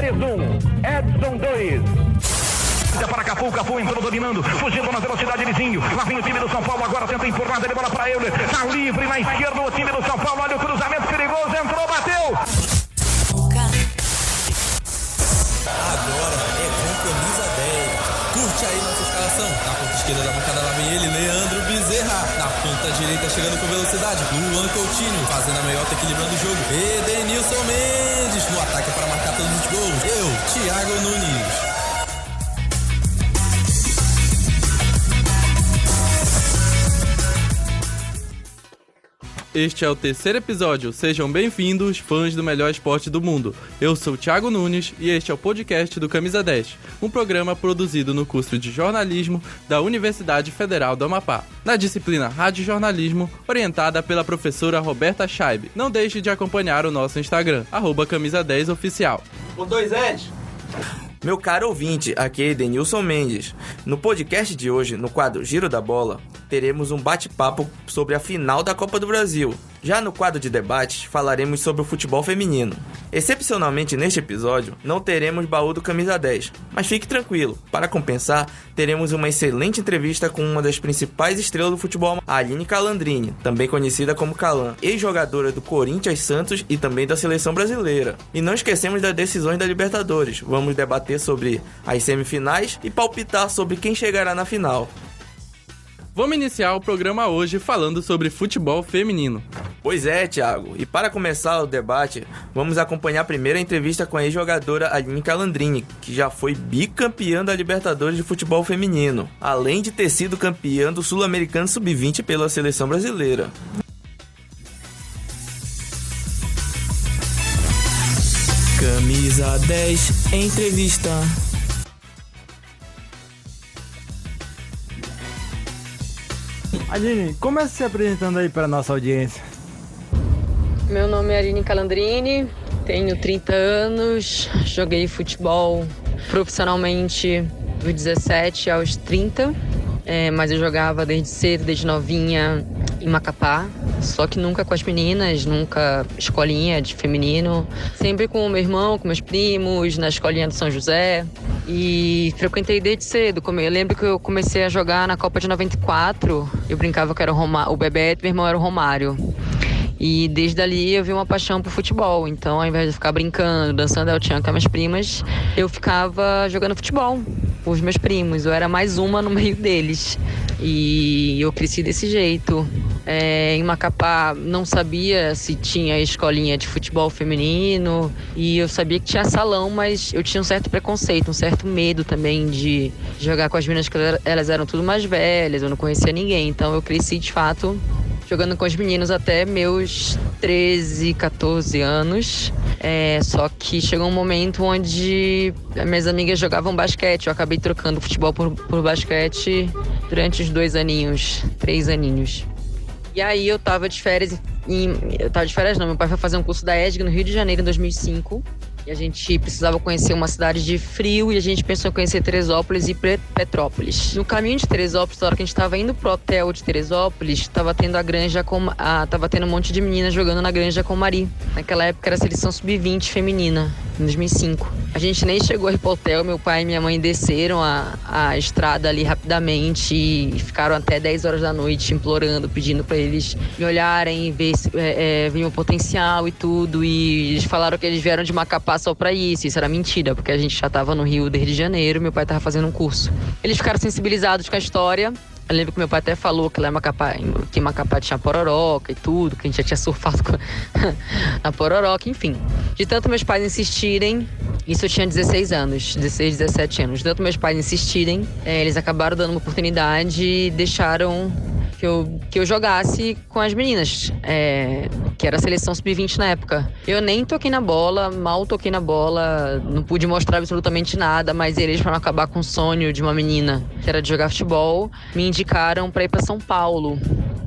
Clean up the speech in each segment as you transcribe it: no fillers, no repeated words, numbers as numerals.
Soares 1, Edson 2. Para Cafu entrou dominando, fugindo na velocidade vizinho. Lá vem o time do São Paulo, agora tenta empurrar dele, bola para ele. Tá livre na esquerda o time do São Paulo. Olha o cruzamento perigoso, entrou, bateu. Agora é com camisa 10. Curte aí nossa escalação. Na ponta esquerda da bancada lá vem ele, Leandro Bezerra. Na ponta direita chegando com velocidade, Luan Coutinho. Fazendo a meiota, equilibrando o jogo, Edenilson Mendes. No ataque para marcar todos os gols, eu, Thiago Nunes. Este é o terceiro episódio, sejam bem-vindos, fãs do melhor esporte do mundo. Eu sou o Thiago Nunes e este é o podcast do Camisa 10, um programa produzido no curso de jornalismo da Universidade Federal do Amapá, na disciplina Rádio Jornalismo, orientada pela professora Roberta Scheib. Não deixe de acompanhar o nosso Instagram, @camisa10oficial. Com 2 Eds. Meu caro ouvinte, aqui é Edenilson Mendes. No podcast de hoje, no quadro Giro da Bola, teremos um bate-papo sobre a final da Copa do Brasil. Já no quadro de debates, falaremos sobre o futebol feminino. Excepcionalmente neste episódio, não teremos baú do Camisa 10, mas fique tranquilo, para compensar, teremos uma excelente entrevista com uma das principais estrelas do futebol, a Aline Calandrini, também conhecida como Calan, ex-jogadora do Corinthians, Santos e também da Seleção Brasileira. E não esquecemos das decisões da Libertadores, vamos debater sobre as semifinais e palpitar sobre quem chegará na final. Vamos iniciar o programa hoje falando sobre futebol feminino. Pois é, Thiago. E para começar o debate, vamos acompanhar primeiro a entrevista com a ex-jogadora Aline Calandrini, que já foi bicampeã da Libertadores de futebol feminino, além de ter sido campeã do Sul-Americano Sub-20 pela Seleção Brasileira. Camisa 10, entrevista. Aline, comece se apresentando aí para nossa audiência. Meu nome é Aline Calandrini, tenho 30 anos, joguei futebol profissionalmente dos 17 aos 30, mas eu jogava desde cedo, desde novinha em Macapá, só que nunca com as meninas, nunca escolinha de feminino, sempre com o meu irmão, com meus primos, na escolinha do São José. E frequentei desde cedo. Eu lembro que eu comecei a jogar na Copa de 94. Eu brincava que era o Bebeto, meu irmão era o Romário. E desde ali eu vi uma paixão por futebol. Então, ao invés de ficar brincando, dançando El Chan com as minhas primas, eu ficava jogando futebol com os meus primos. Eu era mais uma no meio deles. E eu cresci desse jeito. Em Macapá não sabia se tinha escolinha de futebol feminino. E eu sabia que tinha salão, mas eu tinha um certo preconceito, um certo medo também de jogar com as meninas, que elas eram tudo mais velhas, eu não conhecia ninguém. Então eu cresci de fato jogando com os meninos até meus 13, 14 anos. Só que chegou um momento onde minhas amigas jogavam basquete. Eu acabei trocando futebol por basquete durante os 2 aninhos, 3 aninhos. E aí eu tava de férias, meu pai foi fazer um curso da ESG no Rio de Janeiro em 2005. E a gente precisava conhecer uma cidade de frio e a gente pensou em conhecer Teresópolis e Petrópolis. No caminho de Teresópolis, na hora que a gente estava indo pro hotel de Teresópolis, estava tendo tava tendo um monte de meninas jogando na Granja Comari. Naquela época era a seleção sub-20 feminina, em 2005. A gente nem chegou a ir pro hotel, meu pai e minha mãe desceram a estrada ali rapidamente e ficaram até 10 horas da noite implorando, pedindo para eles me olharem e ver se viam o potencial e tudo. E eles falaram que eles vieram de Macapá só pra isso era mentira, porque a gente já tava no Rio desde janeiro, meu pai tava fazendo um curso. Eles ficaram sensibilizados com a história. Eu lembro que meu pai até falou que lá em Macapá tinha pororoca e tudo, que a gente já tinha surfado na pororoca, enfim. De tanto meus pais insistirem, isso eu tinha 16 anos, 16, 17 anos. De tanto meus pais insistirem, eles acabaram dando uma oportunidade e deixaram que eu jogasse com as meninas, que era a seleção sub-20 na época. Eu nem toquei na bola, mal toquei na bola, não pude mostrar absolutamente nada, mas eles, para não acabar com o sonho de uma menina, que era de jogar futebol, me indicaram para ir para São Paulo.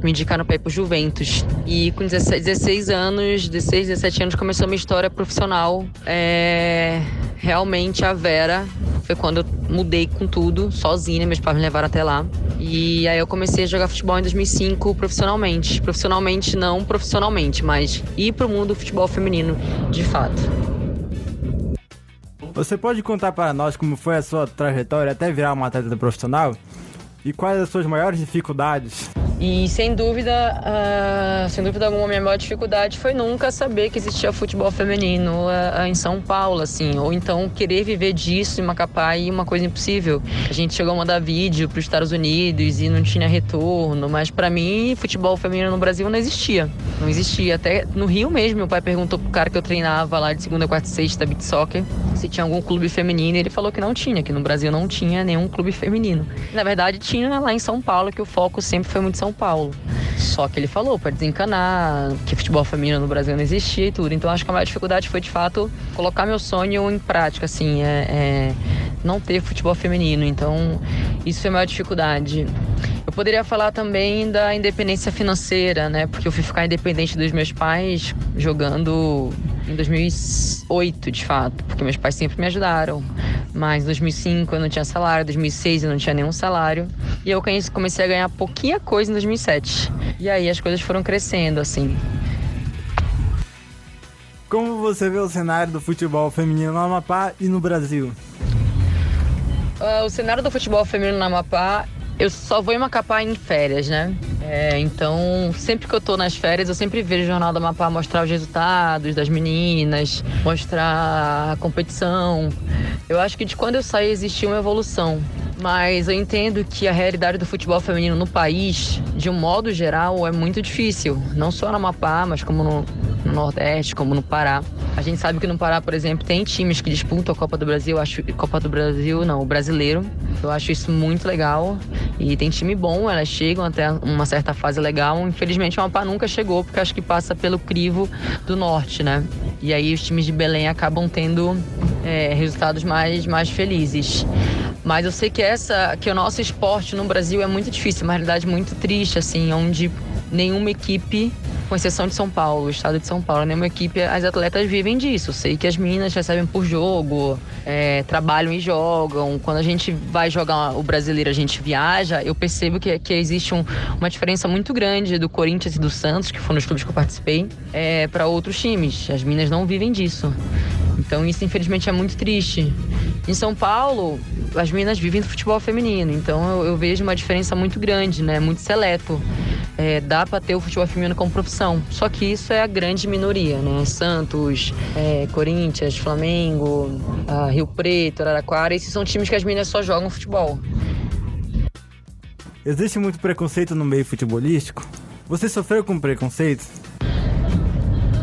Me indicaram para ir pro Juventus. E com 16 anos, 16, 17 anos, começou a minha história profissional. Realmente a Vera foi quando eu mudei com tudo, sozinha, meus pais me levaram até lá. E aí eu comecei a jogar futebol em 2005 profissionalmente. Profissionalmente, não profissionalmente, mas ir pro mundo do futebol feminino, de fato. Você pode contar para nós como foi a sua trajetória até virar uma atleta profissional? E quais as suas maiores dificuldades? E sem dúvida alguma, minha maior dificuldade foi nunca saber que existia futebol feminino em São Paulo, assim, ou então querer viver disso em Macapá e uma coisa impossível. A gente chegou a mandar vídeo para os Estados Unidos e não tinha retorno, mas para mim, futebol feminino no Brasil não existia. Não existia. Até no Rio mesmo, meu pai perguntou pro cara que eu treinava lá de segunda, quarta e sexta, beach soccer, se tinha algum clube feminino, e ele falou que não tinha, que no Brasil não tinha nenhum clube feminino. Na verdade, tinha lá em São Paulo, que o foco sempre foi muito São Paulo. Só que ele falou para desencanar que futebol feminino no Brasil não existia e tudo. Então acho que a maior dificuldade foi de fato colocar meu sonho em prática, assim, não ter futebol feminino. Então isso foi a maior dificuldade. Eu poderia falar também da independência financeira, né? Porque eu fui ficar independente dos meus pais jogando em 2008, de fato, porque meus pais sempre me ajudaram. Mas em 2005 eu não tinha salário, em 2006 eu não tinha nenhum salário. E eu comecei a ganhar pouquinha coisa em 2007. E aí as coisas foram crescendo, assim. Como você vê o cenário do futebol feminino no Amapá e no Brasil? O cenário do futebol feminino no Amapá, eu só vou em Macapá em férias, né? Então, sempre que eu tô nas férias, eu sempre vejo o Jornal do Amapá mostrar os resultados das meninas, mostrar a competição. Eu acho que de quando eu saí existiu uma evolução. Mas eu entendo que a realidade do futebol feminino no país, de um modo geral, é muito difícil. Não só no Amapá, mas como no Nordeste, como no Pará. A gente sabe que no Pará, por exemplo, tem times que disputam a Copa do Brasil. O Brasileiro. Eu acho isso muito legal. E tem time bom, elas chegam até uma certa fase legal. Infelizmente o Amapá nunca chegou, porque acho que passa pelo crivo do Norte, né? E aí os times de Belém acabam tendo resultados mais felizes. Mas eu sei que o nosso esporte no Brasil é muito difícil, uma realidade muito triste, assim, onde nenhuma equipe, com exceção de São Paulo, o estado de São Paulo, nenhuma equipe, as atletas vivem disso. Eu sei que as meninas recebem por jogo, trabalham e jogam. Quando a gente vai jogar o brasileiro, a gente viaja, eu percebo que existe uma diferença muito grande do Corinthians e do Santos, que foram os clubes que eu participei, para outros times. As meninas não vivem disso. Então isso, infelizmente, é muito triste. Em São Paulo, as meninas vivem do futebol feminino, então eu vejo uma diferença muito grande, né? Muito seleto. Dá para ter o futebol feminino como profissão, só que isso é a grande minoria, né? Santos, Corinthians, Flamengo, Rio Preto, Araraquara, esses são times que as meninas só jogam futebol. Existe muito preconceito no meio futebolístico? Você sofreu com preconceito?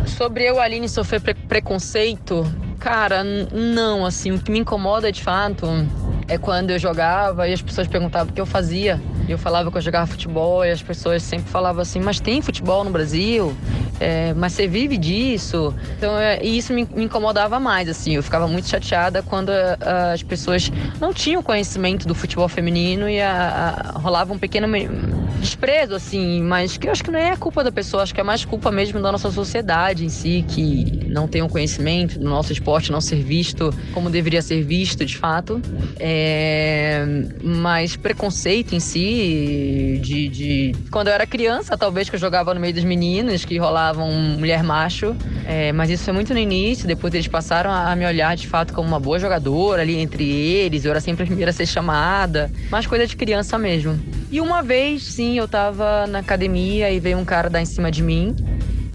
Sobre eu, Aline, sofrer preconceito, cara, não, assim, o que me incomoda de fato é quando eu jogava e as pessoas perguntavam o que eu fazia. E eu falava que eu jogava futebol e as pessoas sempre falavam assim, mas tem futebol no Brasil? Mas você vive disso? Então, e isso me incomodava mais, assim. Eu ficava muito chateada quando as pessoas não tinham conhecimento do futebol feminino e rolava um pequeno desprezo, assim, mas que eu acho que não é a culpa da pessoa, acho que é mais culpa mesmo da nossa sociedade em si, que não tem um conhecimento do nosso esporte não ser visto como deveria ser visto, de fato. Mas preconceito em si, de quando eu era criança, talvez, que eu jogava no meio dos meninos, que rolavam mulher macho, mas isso foi muito no início, depois eles passaram a me olhar de fato como uma boa jogadora ali entre eles, eu era sempre a primeira a ser chamada, mas coisa de criança mesmo. E uma vez, sim, eu tava na academia e veio um cara dar em cima de mim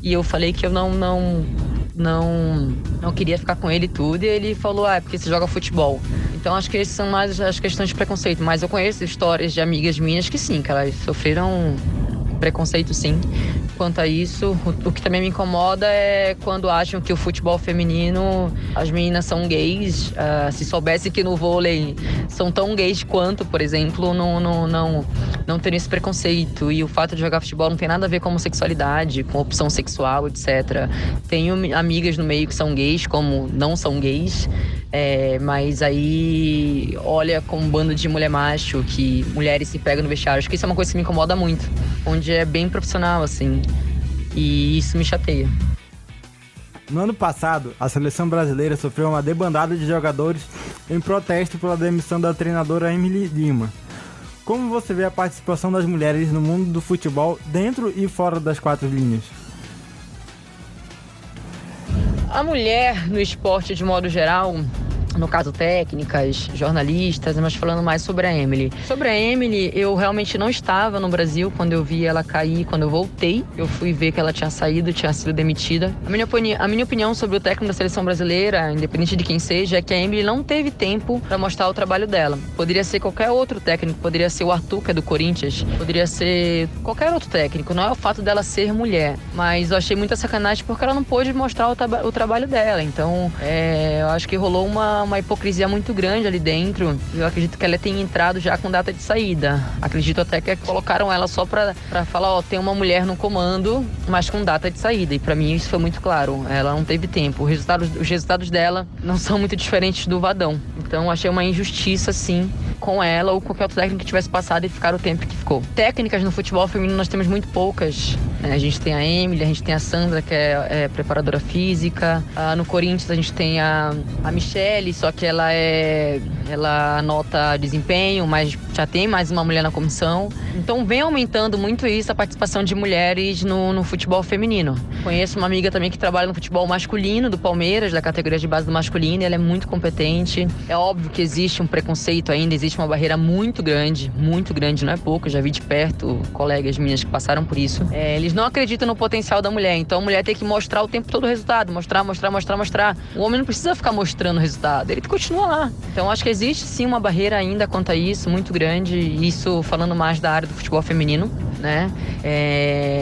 e eu falei que eu não queria ficar com ele e tudo, e ele falou, é porque você joga futebol. Então acho que essas são mais as questões de preconceito, mas eu conheço histórias de amigas minhas que sim, que elas sofreram preconceito, sim. Quanto a isso, o que também me incomoda é quando acham que o futebol feminino, as meninas são gays. Se soubesse que no vôlei são tão gays quanto, por exemplo, não teriam esse preconceito. E o fato de jogar futebol não tem nada a ver com homossexualidade, com opção sexual, etc. Tenho amigas no meio que são gays, como não são gays. Mas aí olha com um bando de mulher macho, que mulheres se pegam no vestiário. Acho que isso é uma coisa que me incomoda muito, onde é bem profissional, assim, e isso me chateia. No ano passado, a seleção brasileira sofreu uma debandada de jogadores em protesto pela demissão da treinadora Emily Lima. Como você vê a participação das mulheres no mundo do futebol dentro e fora das quatro linhas? A mulher no esporte, de modo geral, no caso técnicas, jornalistas, mas falando mais sobre a Emily. Sobre a Emily, eu realmente não estava no Brasil quando eu vi ela cair, quando eu voltei. Eu fui ver que ela tinha saído, tinha sido demitida. A minha opinião sobre o técnico da seleção brasileira, independente de quem seja, é que a Emily não teve tempo para mostrar o trabalho dela. Poderia ser qualquer outro técnico, poderia ser o Arthur, que é do Corinthians, poderia ser qualquer outro técnico. Não é o fato dela ser mulher, mas eu achei muita sacanagem porque ela não pôde mostrar o trabalho dela. Então, eu acho que rolou uma hipocrisia muito grande ali dentro. Eu acredito que ela tenha entrado já com data de saída. Acredito até que colocaram ela só pra falar, tem uma mulher no comando, mas com data de saída. E pra mim isso foi muito claro. Ela não teve tempo. Os resultados dela não são muito diferentes do Vadão. Então achei uma injustiça, sim, com ela ou qualquer outro técnico que tivesse passado e ficar o tempo que ficou. Técnicas no futebol feminino nós temos muito poucas. A gente tem a Emily, a gente tem a Sandra, que é preparadora física. No Corinthians a gente tem a Michele, só que ela anota desempenho, mas já tem mais uma mulher na comissão. Então vem aumentando muito isso, a participação de mulheres no futebol feminino. Conheço uma amiga também que trabalha no futebol masculino do Palmeiras, da categoria de base do masculino, e ela é muito competente. É óbvio que existe um preconceito ainda, existe uma barreira muito grande, não é pouco. Eu já vi de perto colegas minhas que passaram por isso. Eles não acreditam no potencial da mulher, então a mulher tem que mostrar o tempo todo o resultado, mostrar. O homem não precisa ficar mostrando o resultado, ele continua lá. Então acho que existe sim uma barreira ainda quanto a isso, muito grande, isso falando mais da área do futebol feminino, né?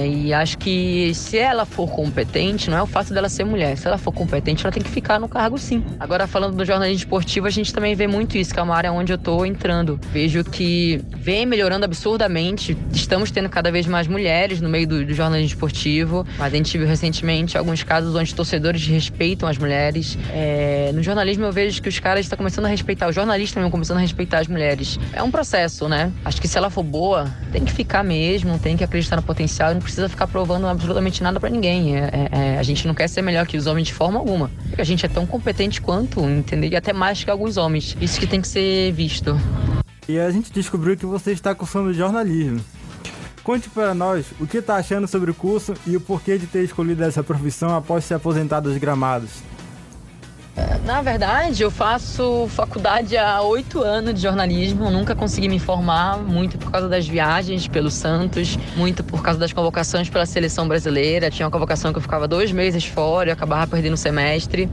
E acho que se ela for competente, não é o fato dela ser mulher, se ela for competente, ela tem que ficar no cargo sim. Agora, falando do jornalismo esportivo, a gente também vê muito isso, que é uma área onde eu tô entrando. Vejo que vem melhorando absurdamente, estamos tendo cada vez mais mulheres no meio do jornalismo esportivo, mas a gente viu recentemente alguns casos onde torcedores respeitam as mulheres. No jornalismo eu vejo que os caras estão começando a respeitar, os jornalistas também estão começando a respeitar as mulheres. É um processo, né? Acho que se ela for boa, tem que ficar mesmo, tem que acreditar no potencial, não precisa ficar provando absolutamente nada pra ninguém. A gente não quer ser melhor que os homens de forma alguma, porque a gente é tão competente quanto, entendeu? E até mais que alguns homens. Isso que tem que ser visto. E a gente descobriu que você está cursando jornalismo. Conte para nós o que está achando sobre o curso e o porquê de ter escolhido essa profissão após se aposentar dos gramados. Na verdade, eu faço faculdade há 8 anos de jornalismo, nunca consegui me formar, muito por causa das viagens pelo Santos, muito por causa das convocações pela seleção brasileira. Tinha uma convocação que eu ficava 2 meses fora, eu acabava perdendo o semestre.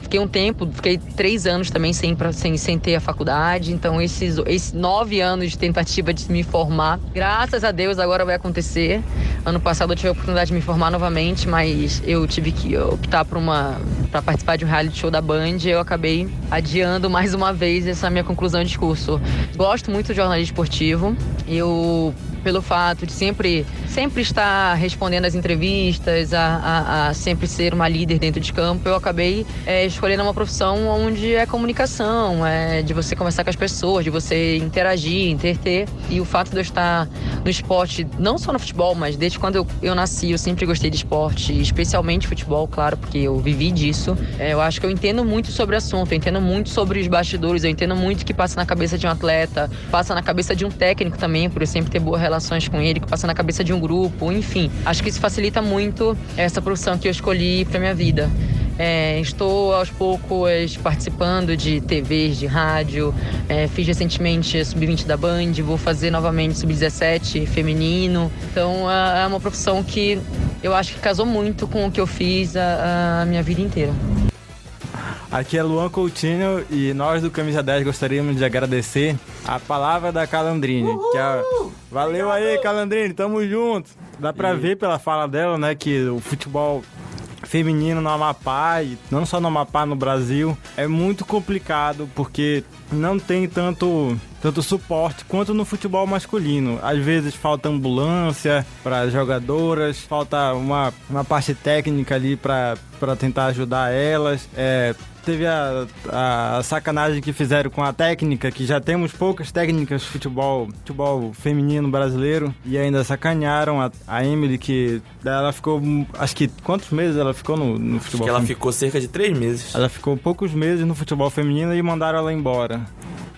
Fiquei 3 anos também sem ter a faculdade, então esses 9 anos de tentativa de me formar, graças a Deus agora vai acontecer. Ano passado eu tive a oportunidade de me formar novamente, mas eu tive que optar para participar de um reality show da Band, eu acabei adiando mais uma vez essa minha conclusão de curso. Gosto muito de jornalismo esportivo. Pelo fato de sempre estar respondendo às entrevistas, a sempre ser uma líder dentro de campo, eu acabei escolhendo uma profissão onde é comunicação, de você conversar com as pessoas, de você interagir, interter. E o fato de eu estar no esporte, não só no futebol, mas desde quando eu nasci, eu sempre gostei de esporte, especialmente futebol, claro, porque eu vivi disso. Eu acho que eu entendo muito sobre o assunto, eu entendo muito sobre os bastidores, eu entendo muito o que passa na cabeça de um atleta, passa na cabeça de um técnico também, por eu sempre ter boa relação com ele, que passa na cabeça de um grupo, enfim. Acho que isso facilita muito essa profissão que eu escolhi para minha vida. Estou aos poucos participando de TVs, de rádio, fiz recentemente Sub-20 da Band, vou fazer novamente Sub-17 feminino. Então é uma profissão que eu acho que casou muito com o que eu fiz a minha vida inteira. Aqui é Luan Coutinho e nós do Camisa 10 gostaríamos de agradecer a palavra da Calandrine. Valeu aí, Calandrine, tamo junto. Dá pra ver pela fala dela, né, que o futebol feminino no Amapá, e não só no Amapá, no Brasil, é muito complicado porque não tem tanto suporte quanto no futebol masculino. Às vezes falta ambulância para jogadoras, falta uma parte técnica ali para tentar ajudar elas. Teve a sacanagem que fizeram com a técnica, que já temos poucas técnicas de futebol feminino brasileiro, e ainda sacanearam a Emily, que ela ficou, acho que, quantos meses ela ficou no futebol? Acho que ela ficou cerca de 3 meses. Ela ficou poucos meses no futebol feminino e mandaram ela embora.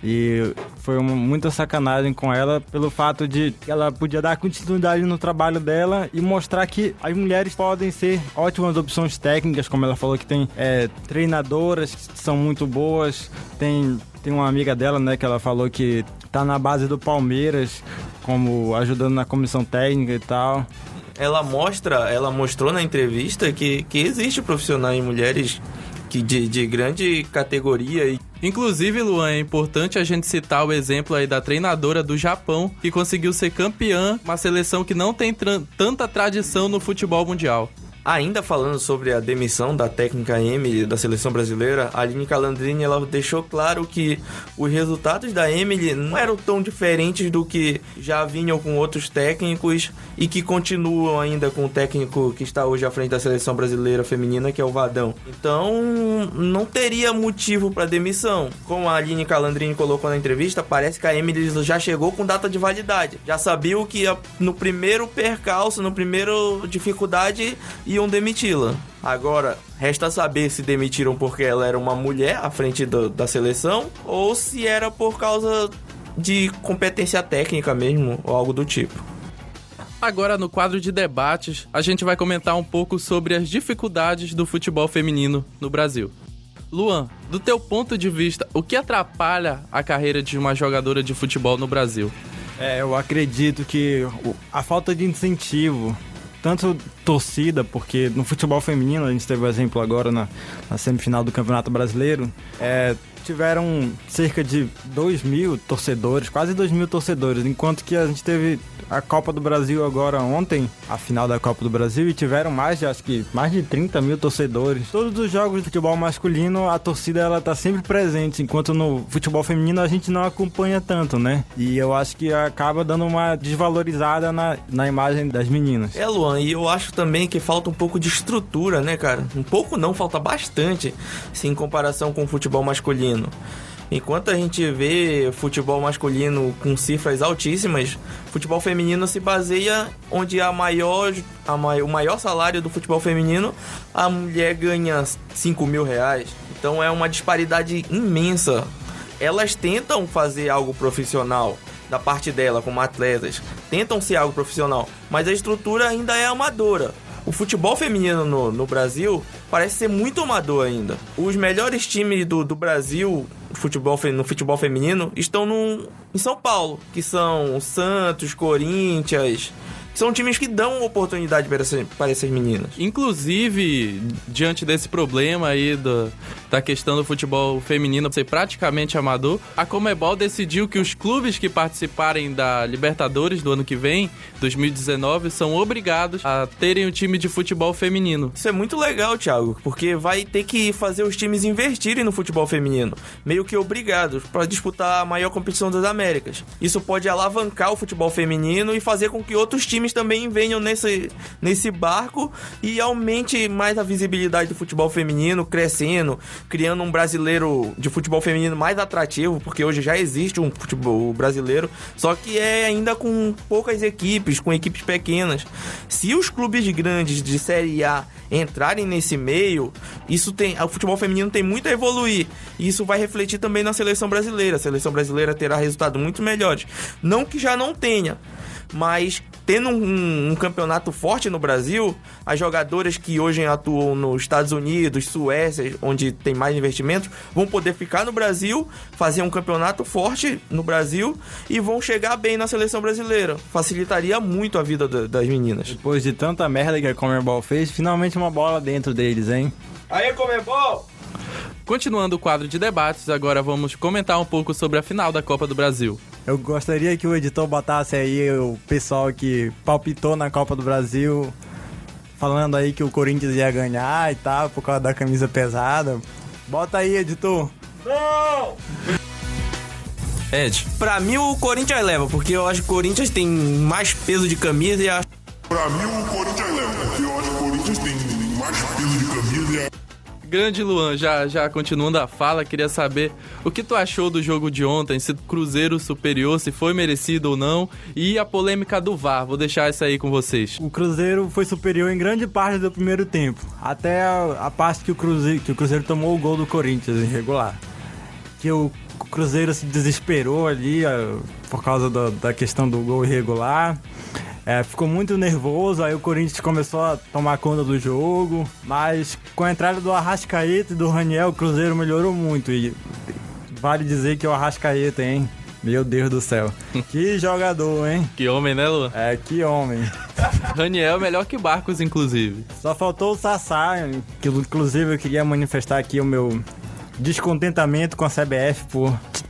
E foi muita sacanagem com ela pelo fato de que ela podia dar continuidade no trabalho dela e mostrar que as mulheres podem ser ótimas opções técnicas, como ela falou que tem treinadoras que são muito boas, tem uma amiga dela, né, que ela falou que tá na base do Palmeiras, como ajudando na comissão técnica e tal. Ela mostrou na entrevista que existe profissionais mulheres de grande categoria. Inclusive, Luan, é importante a gente citar o exemplo aí da treinadora do Japão, que conseguiu ser campeã, uma seleção que não tem tanta tradição no futebol mundial. Ainda falando sobre a demissão da técnica Emily da seleção brasileira, a Aline Calandrini ela deixou claro que os resultados da Emily não eram tão diferentes do que já vinham com outros técnicos e que continuam ainda com o técnico que está hoje à frente da seleção brasileira feminina, que é o Vadão. Então, não teria motivo para demissão. Como a Aline Calandrini colocou na entrevista, parece que a Emily já chegou com data de validade. Já sabia que no primeiro percalço, no primeiro dificuldade, iam demiti-la. Agora, resta saber se demitiram porque ela era uma mulher à frente da seleção ou se era por causa de competência técnica mesmo, ou algo do tipo. Agora, no quadro de debates, a gente vai comentar um pouco sobre as dificuldades do futebol feminino no Brasil. Luan, do teu ponto de vista, o que atrapalha a carreira de uma jogadora de futebol no Brasil? Eu acredito que a falta de incentivo, tanto torcida, porque no futebol feminino, a gente teve o exemplo agora na semifinal do Campeonato Brasileiro, tiveram cerca de 2.000 torcedores, quase 2.000 torcedores, enquanto que a gente teve a Copa do Brasil agora ontem, a final da Copa do Brasil, e tiveram mais de 30 mil torcedores. Todos os jogos de futebol masculino, a torcida ela tá sempre presente, enquanto no futebol feminino a gente não acompanha tanto, né? E eu acho que acaba dando uma desvalorizada na imagem das meninas. Luan, e eu acho também que falta um pouco de estrutura, né, cara? Um pouco não, falta bastante, sim, em comparação com o futebol masculino. Enquanto a gente vê futebol masculino com cifras altíssimas, futebol feminino se baseia onde o maior salário do futebol feminino, a mulher ganha R$5.000. Então é uma disparidade imensa. Elas tentam fazer algo profissional da parte dela como atletas, tentam ser algo profissional, mas a estrutura ainda é amadora. O futebol feminino no Brasil parece ser muito amador ainda. Os melhores times do Brasil no futebol feminino estão em São Paulo, que são o Santos, Corinthians. São times que dão oportunidade para essas meninas. Inclusive, diante desse problema aí da questão do futebol feminino ser praticamente amador, a Conmebol decidiu que os clubes que participarem da Libertadores do ano que vem, 2019, são obrigados a terem um time de futebol feminino. Isso é muito legal, Thiago, porque vai ter que fazer os times investirem no futebol feminino, meio que obrigados, para disputar a maior competição das Américas. Isso pode alavancar o futebol feminino e fazer com que outros times também venham nesse barco e aumente mais a visibilidade do futebol feminino, crescendo, criando um brasileiro de futebol feminino mais atrativo, porque hoje já existe um futebol brasileiro, só que é ainda com poucas equipes, com equipes pequenas. Se os clubes grandes de Série A entrarem nesse meio, o futebol feminino tem muito a evoluir, e isso vai refletir também na seleção brasileira. A seleção brasileira terá resultados muito melhores. Não que já não tenha, mas tendo um campeonato forte no Brasil, as jogadoras que hoje atuam nos Estados Unidos, Suécia, onde tem mais investimentos, vão poder ficar no Brasil, fazer um campeonato forte no Brasil e vão chegar bem na seleção brasileira. Facilitaria muito a vida das meninas. Depois de tanta merda que a Conmebol fez, finalmente uma bola dentro deles, hein? Aí, Conmebol! Continuando o quadro de debates, agora vamos comentar um pouco sobre a final da Copa do Brasil. Eu gostaria que o editor botasse aí o pessoal que palpitou na Copa do Brasil, falando aí que o Corinthians ia ganhar e tal, por causa da camisa pesada. Bota aí, editor. Não! Ed. Pra mim o Corinthians leva, porque eu acho que o Corinthians tem mais peso de camisa e acho... Pra mim o Corinthians leva, porque eu acho que o Corinthians tem mais peso de camisa e Grande Luan, já continuando a fala, queria saber o que tu achou do jogo de ontem, se o Cruzeiro superior, se foi merecido ou não, e a polêmica do VAR, vou deixar isso aí com vocês. O Cruzeiro foi superior em grande parte do primeiro tempo, até a parte que o Cruzeiro tomou o gol do Corinthians irregular. que o Cruzeiro se desesperou ali por causa da questão do gol irregular. Ficou muito nervoso, aí o Corinthians começou a tomar conta do jogo, mas com a entrada do Arrascaeta e do Raniel, o Cruzeiro melhorou muito. E vale dizer que o Arrascaeta, hein? Meu Deus do céu. Que jogador, hein? Que homem, né, Luan? Que homem. Raniel é melhor que Barcos, inclusive. Só faltou o Sassá, que inclusive eu queria manifestar aqui o meu descontentamento com a CBF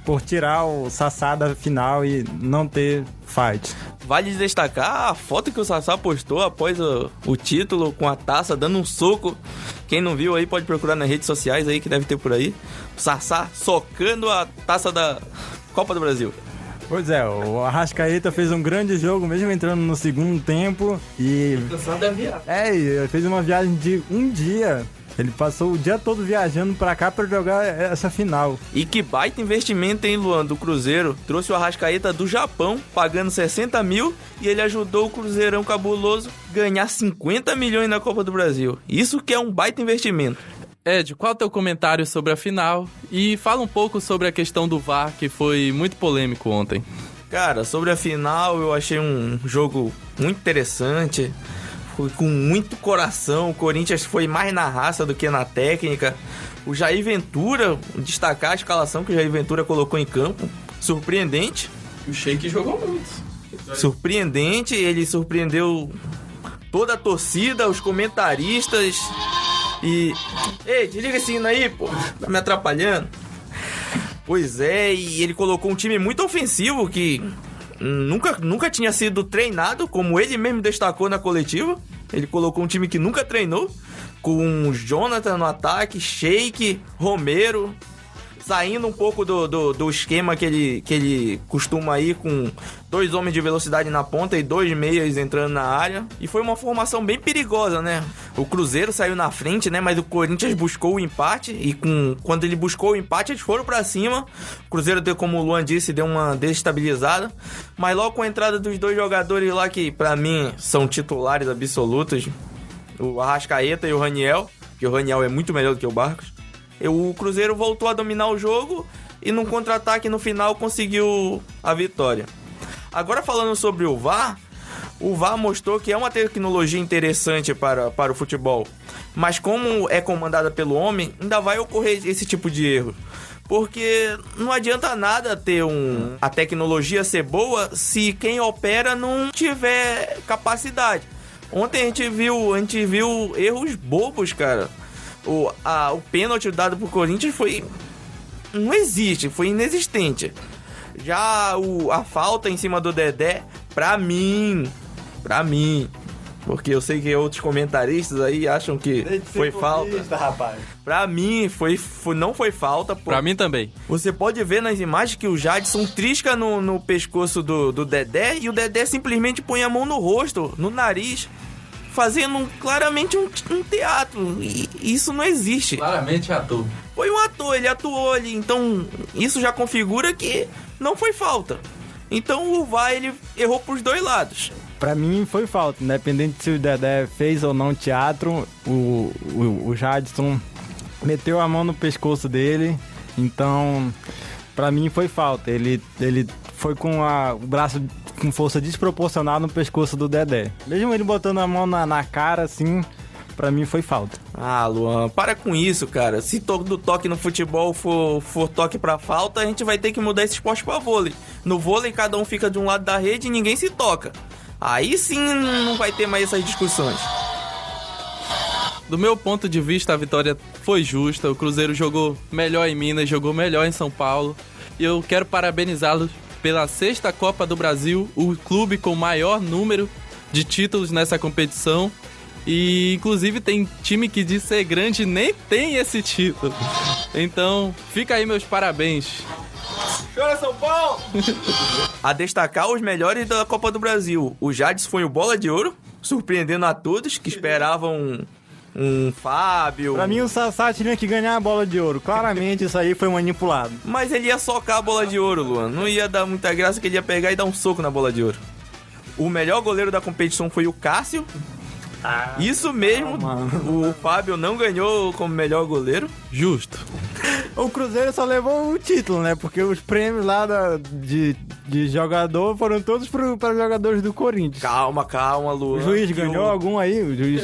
por tirar o Sassá da final e não ter fight. Vale destacar a foto que o Sassá postou após o título, com a taça, dando um soco. Quem não viu aí pode procurar nas redes sociais aí, que deve ter por aí. O Sassá socando a taça da Copa do Brasil. Pois é, o Arrascaeta fez um grande jogo, mesmo entrando no segundo tempo. E ele fez uma viagem de um dia. Ele passou o dia todo viajando pra cá pra jogar essa final. E que baita investimento, hein, Luan, do Cruzeiro. Trouxe o Arrascaeta do Japão, pagando 60 mil, e ele ajudou o Cruzeirão cabuloso ganhar 50 milhões na Copa do Brasil. Isso que é um baita investimento. Ed, qual é o teu comentário sobre a final? E fala um pouco sobre a questão do VAR, que foi muito polêmico ontem. Cara, sobre a final, eu achei um jogo muito interessante. Foi com muito coração. O Corinthians foi mais na raça do que na técnica. O Jair Ventura, destacar a escalação que o Jair Ventura colocou em campo, surpreendente. O Sheik jogou muito. Surpreendente, ele surpreendeu toda a torcida, os comentaristas. E... Ei, desliga esse hino aí, pô. Tá me atrapalhando. Pois é, e ele colocou um time muito ofensivo que nunca tinha sido treinado, como ele mesmo destacou na coletiva. Ele colocou um time que nunca treinou, com Jonathan no ataque, Sheik, Romero, saindo um pouco do esquema que ele costuma ir, com 2 homens de velocidade na ponta e 2 meias entrando na área. E foi uma formação bem perigosa, né? O Cruzeiro saiu na frente, né? Mas o Corinthians buscou o empate, e quando ele buscou o empate, eles foram pra cima. O Cruzeiro, como o Luan disse, deu uma desestabilizada. Mas logo com a entrada dos 2 jogadores lá, que pra mim são titulares absolutos, o Arrascaeta e o Raniel, que o Raniel é muito melhor do que o Barcos, o Cruzeiro voltou a dominar o jogo e num contra-ataque no final conseguiu a vitória. Agora, falando sobre o VAR mostrou que é uma tecnologia interessante para o futebol, mas como é comandada pelo homem, ainda vai ocorrer esse tipo de erro. Porque não adianta nada ter a tecnologia ser boa se quem opera não tiver capacidade. Ontem a gente viu erros bobos, cara. O pênalti dado pro Corinthians não existe, foi inexistente. Já a falta em cima do Dedé, pra mim, porque eu sei que outros comentaristas aí acham que foi falta. Rapaz. Pra mim, não foi falta. Pra mim também. Você pode ver nas imagens que o Jadson trisca no pescoço do Dedé, e o Dedé simplesmente põe a mão no rosto, no nariz, fazendo claramente um teatro. E isso não existe. Claramente ator. Foi um ator, ele atuou ali. Então, isso já configura que não foi falta. Então, o VAR, ele errou pros 2 lados. Pra mim foi falta, independente se o Dedé fez ou não teatro, o Jadson meteu a mão no pescoço dele, então pra mim foi falta. Ele foi com o braço com força desproporcional no pescoço do Dedé. Mesmo ele botando a mão na cara, assim, pra mim foi falta. Ah, Luan, para com isso, cara. Se do toque no futebol for toque pra falta, a gente vai ter que mudar esse esporte pra vôlei. No vôlei, cada um fica de um lado da rede e ninguém se toca. Aí sim não vai ter mais essas discussões. Do meu ponto de vista, a vitória foi justa. O Cruzeiro jogou melhor em Minas, jogou melhor em São Paulo. E eu quero parabenizá-los pela 6ª Copa do Brasil, o clube com maior número de títulos nessa competição. E inclusive tem time que diz ser grande e nem tem esse título. Então, fica aí meus parabéns. Chora, São Paulo! A destacar os melhores da Copa do Brasil. O Jadson foi o bola de ouro, surpreendendo a todos que esperavam um Fábio. Pra mim, o Sassá tinha que ganhar a bola de ouro. Claramente, isso aí foi manipulado. Mas ele ia socar a bola de ouro, Luan. Não ia dar muita graça, que ele ia pegar e dar um soco na bola de ouro. O melhor goleiro da competição foi o Cássio. Isso mesmo, o Fábio não ganhou como melhor goleiro. Justo. O Cruzeiro só levou o título, né? Porque os prêmios lá de jogador foram todos para jogadores do Corinthians. Calma, Luan. O juiz ganhou algum aí? O juiz...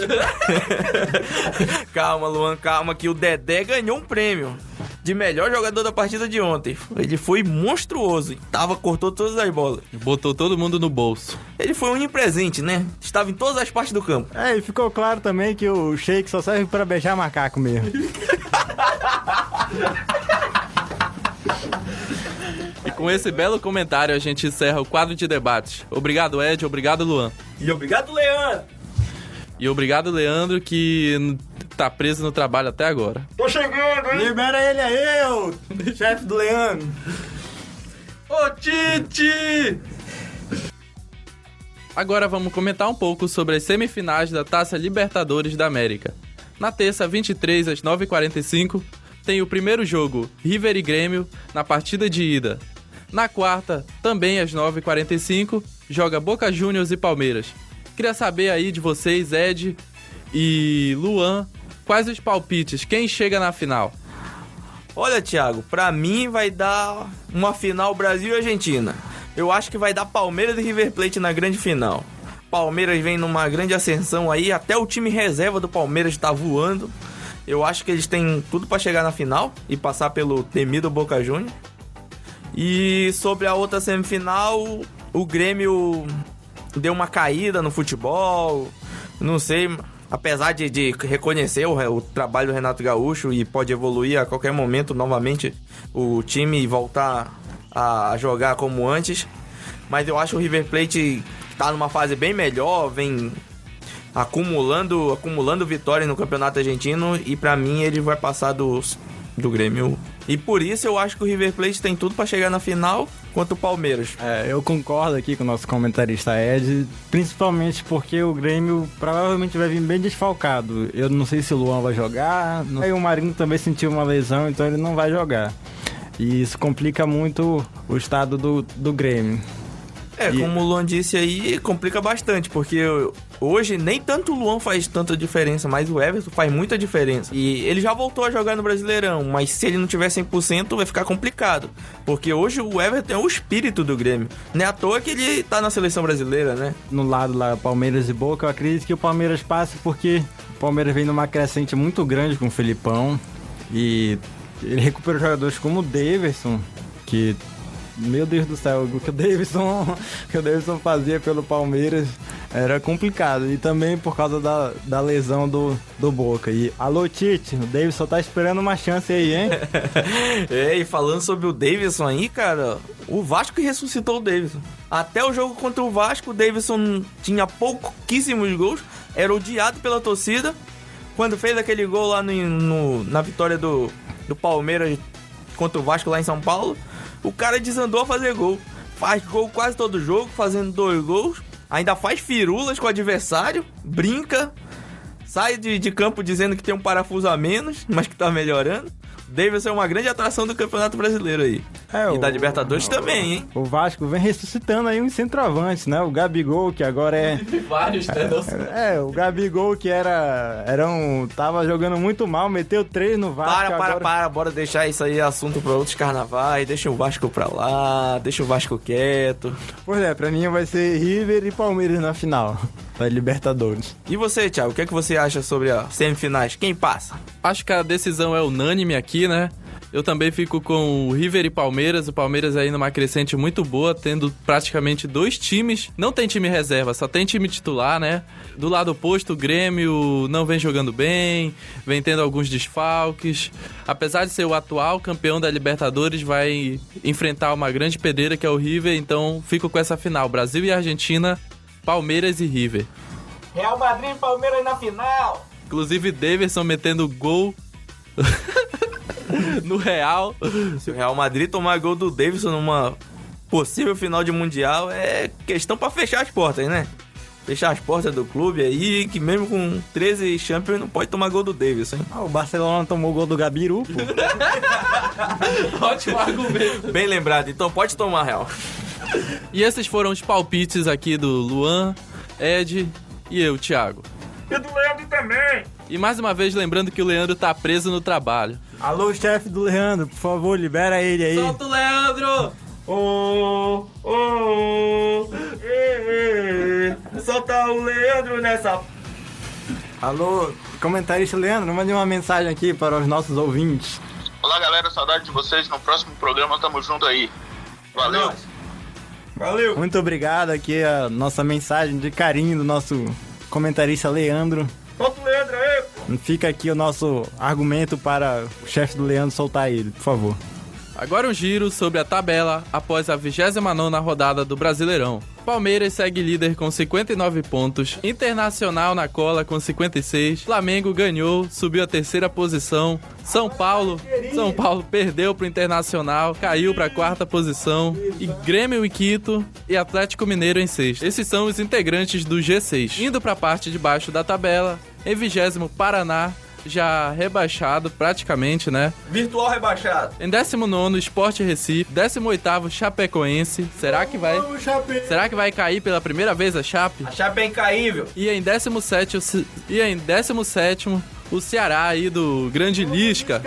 Calma, Luan, calma, que o Dedé ganhou um prêmio de melhor jogador da partida de ontem. Ele foi monstruoso. Cortou todas as bolas. Botou todo mundo no bolso. Ele foi onipresente, né? Estava em todas as partes do campo. E ficou claro também que o Sheik só serve para beijar macaco mesmo. E com esse belo comentário a gente encerra o quadro de debates. Obrigado, Ed. Obrigado, Luan. E obrigado, Leandro. E obrigado, Leandro, que tá preso no trabalho até agora. Tô chegando, hein? Libera ele aí, ô chefe do Leandro. Ô, Tite! Agora vamos comentar um pouco sobre as semifinais da Taça Libertadores da América. Na terça, 23, às 9h45, tem o primeiro jogo, River e Grêmio, na partida de ida. Na quarta, também às 9h45, joga Boca Juniors e Palmeiras. Queria saber aí de vocês, Ed e Luan, quais os palpites? Quem chega na final? Olha, Thiago, pra mim vai dar uma final Brasil e Argentina. Eu acho que vai dar Palmeiras e River Plate na grande final. Palmeiras vem numa grande ascensão aí, até o time reserva do Palmeiras tá voando. Eu acho que eles têm tudo pra chegar na final e passar pelo temido Boca Juniors. E sobre a outra semifinal, o Grêmio deu uma caída no futebol, não sei, apesar de reconhecer o trabalho do Renato Gaúcho e pode evoluir a qualquer momento novamente o time voltar a jogar como antes, mas eu acho que o River Plate tá numa fase bem melhor, vem acumulando vitórias no Campeonato Argentino e pra mim ele vai passar do Grêmio. E por isso eu acho que o River Plate tem tudo pra chegar na final contra o Palmeiras. Eu concordo aqui com o nosso comentarista Ed, principalmente porque o Grêmio provavelmente vai vir bem desfalcado. Eu não sei se o Luan vai jogar, aí o Marinho também sentiu uma lesão, então ele não vai jogar. E isso complica muito o estado do Grêmio. Como o Luan disse aí, complica bastante, porque hoje nem tanto o Luan faz tanta diferença, mas o Everton faz muita diferença. E ele já voltou a jogar no Brasileirão, mas se ele não tiver 100% vai ficar complicado, porque hoje o Everton é o espírito do Grêmio. Não é à toa que ele tá na seleção brasileira, né? No lado lá, Palmeiras e Boca, eu acredito que o Palmeiras passe porque o Palmeiras vem numa crescente muito grande com o Felipão e ele recuperou jogadores como o Daverson, que... Meu Deus do céu, o que o Davidson fazia pelo Palmeiras era complicado. E também por causa da lesão do Boca. E alô, Tite, o Davidson tá esperando uma chance aí, hein? E falando sobre o Davidson aí, cara, o Vasco ressuscitou o Davidson. Até o jogo contra o Vasco, o Davidson tinha pouquíssimos gols, era odiado pela torcida. Quando fez aquele gol lá na vitória do Palmeiras contra o Vasco lá em São Paulo, o cara desandou a fazer gol. Faz gol quase todo jogo, fazendo 2 gols. Ainda faz firulas com o adversário, brinca, sai de campo dizendo que tem um parafuso a menos, mas que tá melhorando. Davidson é uma grande atração do Campeonato Brasileiro aí. E da Libertadores também, hein? O Vasco vem ressuscitando aí uns centroavantes, né? O Gabigol, que agora é... Vários, né? O Gabigol, que tava jogando muito mal, meteu 3 no Vasco. Bora deixar isso aí assunto pra outros carnavais, deixa o Vasco pra lá, deixa o Vasco quieto. Pois é, pra mim vai ser River e Palmeiras na final da Libertadores. E você, Thiago, o que é que você acha sobre as semifinais? Quem passa? Acho que a decisão é unânime aqui, né? Eu também fico com o River e Palmeiras. O Palmeiras aí numa crescente muito boa, tendo praticamente 2 times. Não tem time reserva, só tem time titular, né? Do lado oposto, o Grêmio não vem jogando bem, vem tendo alguns desfalques. Apesar de ser o atual campeão da Libertadores, vai enfrentar uma grande pedreira que é o River. Então fico com essa final, Brasil e Argentina, Palmeiras e River. Real Madrid e Palmeiras na final. Inclusive Daverson metendo gol no Real. Se o Real Madrid tomar gol do Davidson numa possível final de Mundial, é questão pra fechar as portas, né? Fechar as portas do clube aí, que mesmo com 13 Champions não pode tomar gol do Davidson, hein? O Barcelona tomou o gol do Gabiru, pô. Ótimo argumento. Bem lembrado, então pode tomar, Real. E esses foram os palpites aqui do Luan, Ed e eu, Thiago. E do Leandro também. E mais uma vez lembrando que o Leandro tá preso no trabalho. Alô, chefe do Leandro, por favor, libera ele aí. Solta o Leandro! Solta o Leandro nessa... Alô, comentarista Leandro, mande uma mensagem aqui para os nossos ouvintes. Olá, galera, saudade de vocês. No próximo programa tamo junto aí. Valeu. Valeu. Muito obrigado, aqui a nossa mensagem de carinho do nosso comentarista Leandro. Solta o Leandro aí, pô. Fica aqui o nosso argumento para o chefe do Leandro soltar ele, por favor. Agora um giro sobre a tabela após a 29ª rodada do Brasileirão. Palmeiras segue líder com 59 pontos, Internacional na cola com 56, Flamengo ganhou, subiu à 3ª posição, São Paulo perdeu pro Internacional, caiu pra 4ª posição, e Grêmio e Quito e Atlético Mineiro em 6º. Esses são os integrantes do G6. Indo pra parte de baixo da tabela, em 20º Paraná, já rebaixado praticamente, né? Virtual rebaixado. Em 19º, Sport Recife. 18º, Chapecoense. Será que vai cair pela primeira vez a Chape? A Chape é incaível. E em 17º, o Ceará aí do Grande Lisca.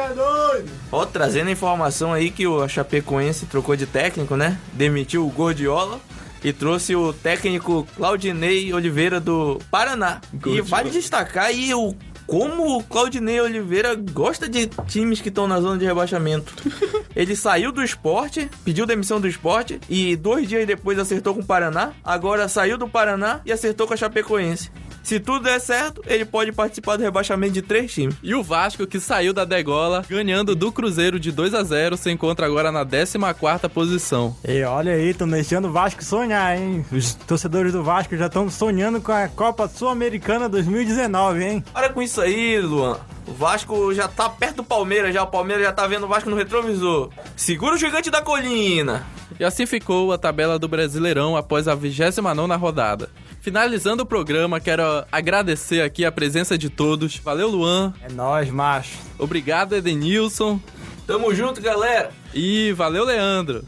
Ó, trazendo a informação aí que o Chapecoense trocou de técnico, né? Demitiu o Gordiola e trouxe o técnico Claudinei Oliveira do Paraná. E vale destacar aí como o Claudinei Oliveira gosta de times que estão na zona de rebaixamento. Ele saiu do Sport, pediu demissão do Sport e 2 dias depois acertou com o Paraná. Agora saiu do Paraná e acertou com a Chapecoense. Se tudo der certo, ele pode participar do rebaixamento de 3 times. E o Vasco, que saiu da degola, ganhando do Cruzeiro de 2-0, se encontra agora na 14ª posição. E olha aí, estão deixando o Vasco sonhar, hein? Os torcedores do Vasco já estão sonhando com a Copa Sul-Americana 2019, hein? Para com isso aí, Luan. O Vasco já tá perto do Palmeiras, o Palmeiras já tá vendo o Vasco no retrovisor. Segura o gigante da colina. E assim ficou a tabela do Brasileirão após a 29ª rodada. Finalizando o programa, quero agradecer aqui a presença de todos. Valeu, Luan. É nóis, macho. Obrigado, Edenilson. Tamo junto, galera. E valeu, Leandro.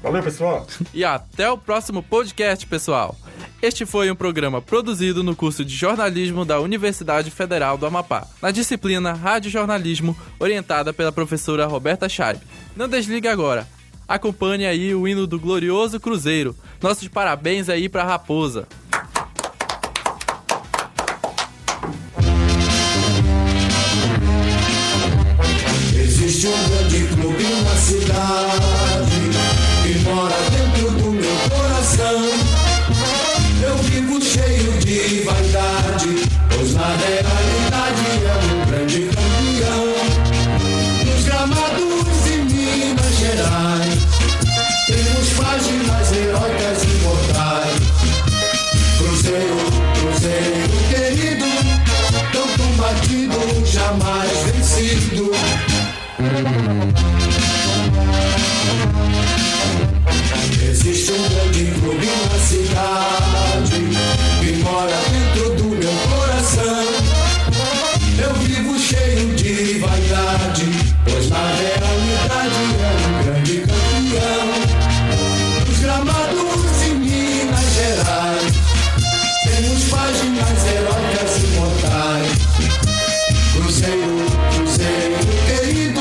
Valeu, pessoal. E até o próximo podcast, pessoal. Este foi um programa produzido no curso de jornalismo da Universidade Federal do Amapá, na disciplina Radiojornalismo, orientada pela professora Roberta Scheib. Não desligue agora. Acompanhe aí o hino do glorioso Cruzeiro. Nossos parabéns aí pra Raposa. Existe um grande clube na cidade que mora dentro do meu coração. Eu vivo cheio de vaidade, pois na realidade é um grande campeão. Nos gramados de Minas Gerais temos páginas heróicas e imortais. Cruzeiro, Cruzeiro querido, tão combatido, jamais vencido. Existe um grande clube na cidade que mora dentro do meu coração. Eu vivo cheio de vaidade, pois na realidade é um grande campeão. Nos gramados de Minas Gerais temos páginas heróicas e imortais. Cruzeiro, Cruzeiro querido,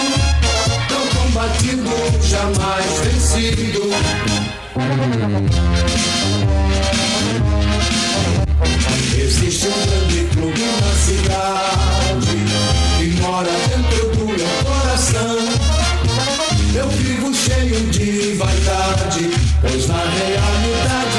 tão combatido, jamais vencido. Existe um grande clube na cidade que mora dentro do meu coração. Eu vivo cheio de vaidade, pois na realidade